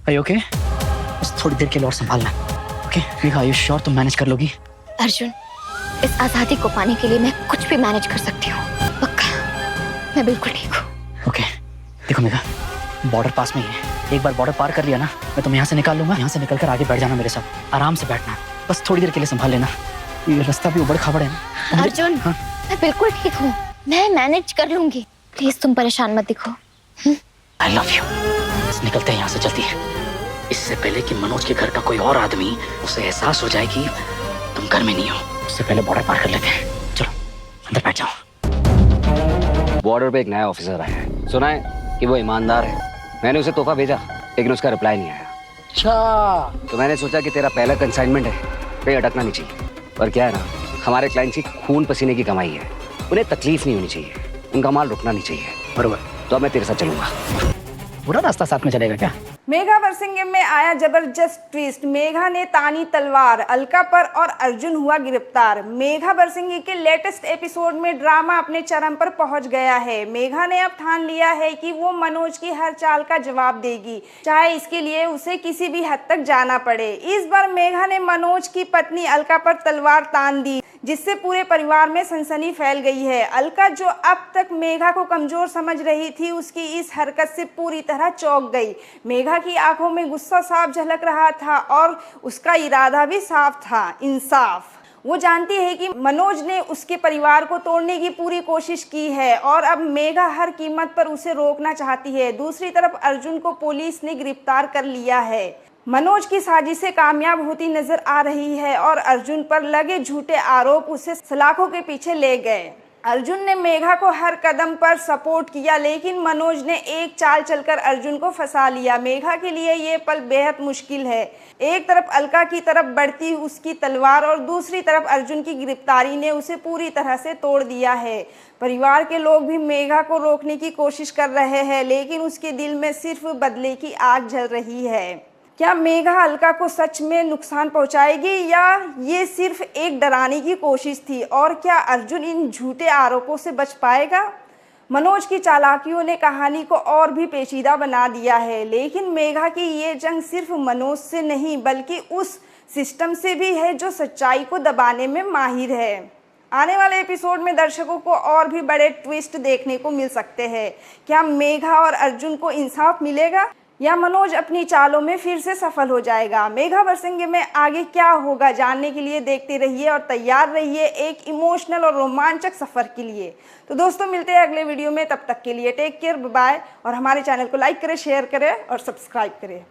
भाई ओके, बस थोड़ी देर के लिए और संभालना। Okay Megha, are you sure तुम मैनेज कर लोगी? अर्जुन, इस आजादी को पाने के लिए मैं कुछ भी मैनेज कर सकती हूँ, पक्का। मैं बिल्कुल ठीक हूँ। ओके देखो मेघा, बॉर्डर पास में ही है, एक बार बॉर्डर पार कर लिया ना, मैं तुम्हें यहाँ से निकाल लूंगा। यहाँ से निकलकर आगे बैठ जाना मेरे साथ, आराम से बैठना, बस थोड़ी देर के लिए संभाल लेना। ये रास्ता भी उबड़ खाबड़ है ना। अर्जुन, हाँ? मैं बिल्कुल ठीक हूँ, मैं मैनेज कर लूंगी। प्लीज तुम परेशान मत दिखो। I love you. बस निकलते हैं यहाँ से जल्दी, इससे पहले कि मनोज के घर का कोई और आदमी उसे एहसास हो जाए कि तुम घर में नहीं हो। उससे पहले बॉर्डर पार कर लेते हैं। चलो अंदर बैठ जाओ। बॉर्डर पे एक नया ऑफिसर आया है, सुना है कि वो ईमानदार है। मैंने उसे तोहफा भेजा लेकिन उसका रिप्लाई नहीं आया। अच्छा, तो मैंने सोचा कि तेरा पहला कंसाइनमेंट है, कहीं अटकना नहीं चाहिए। पर क्या है ना, हमारे क्लाइंट्स की खून पसीने की कमाई है, उन्हें तकलीफ नहीं होनी चाहिए, उनका माल रुकना नहीं चाहिए। बरोबर। तो अब मैं तेरे साथ चलूंगा। पूरा रास्ता साथ में चलेगा क्या? मेघा वर्सिंगे में आया जबरदस्त ट्विस्ट। मेघा ने तानी तलवार, अलका पर और अर्जुन हुआ गिरफ्तार। मेघा वर्सिंगे के लेटेस्ट एपिसोड में ड्रामा अपने चरम पर पहुंच गया है। मेघा ने अब ठान लिया है कि वो मनोज की हर चाल का जवाब देगी, चाहे इसके लिए उसे किसी भी हद तक जाना पड़े। इस बार मेघा ने मनोज की पत्नी अलका पर तलवार तान दी, जिससे पूरे परिवार में सनसनी फैल गई है। अलका, जो अब तक मेघा को कमजोर समझ रही थी, उसकी इस हरकत से पूरी तरह चौंक गई। मेघा की आंखों में गुस्सा साफ झलक रहा था और उसका इरादा भी साफ था, इंसाफ। वो जानती है कि मनोज ने उसके परिवार को तोड़ने की पूरी कोशिश की है और अब मेघा हर कीमत पर उसे रोकना चाहती है। दूसरी तरफ अर्जुन को पुलिस ने गिरफ्तार कर लिया है। मनोज की साजिशें कामयाब होती नजर आ रही है और अर्जुन पर लगे झूठे आरोप उसे सलाखों के पीछे ले गए। अर्जुन ने मेघा को हर कदम पर सपोर्ट किया, लेकिन मनोज ने एक चाल चलकर अर्जुन को फंसा लिया। मेघा के लिए ये पल बेहद मुश्किल है। एक तरफ अलका की तरफ बढ़ती उसकी तलवार और दूसरी तरफ अर्जुन की गिरफ्तारी ने उसे पूरी तरह से तोड़ दिया है। परिवार के लोग भी मेघा को रोकने की कोशिश कर रहे हैं, लेकिन उसके दिल में सिर्फ बदले की आग जल रही है। क्या मेघा अलका को सच में नुकसान पहुंचाएगी या ये सिर्फ एक डराने की कोशिश थी? और क्या अर्जुन इन झूठे आरोपों से बच पाएगा? मनोज की चालाकियों ने कहानी को और भी पेचीदा बना दिया है, लेकिन मेघा की ये जंग सिर्फ मनोज से नहीं बल्कि उस सिस्टम से भी है जो सच्चाई को दबाने में माहिर है। आने वाले एपिसोड में दर्शकों को और भी बड़े ट्विस्ट देखने को मिल सकते हैं। क्या मेघा और अर्जुन को इंसाफ मिलेगा या मनोज अपनी चालों में फिर से सफल हो जाएगा? मेघा वर्सिंगे में आगे क्या होगा जानने के लिए देखते रहिए और तैयार रहिए एक इमोशनल और रोमांचक सफर के लिए। तो दोस्तों मिलते हैं अगले वीडियो में, तब तक के लिए टेक केयर, बाय। और हमारे चैनल को लाइक करें, शेयर करें और सब्सक्राइब करें।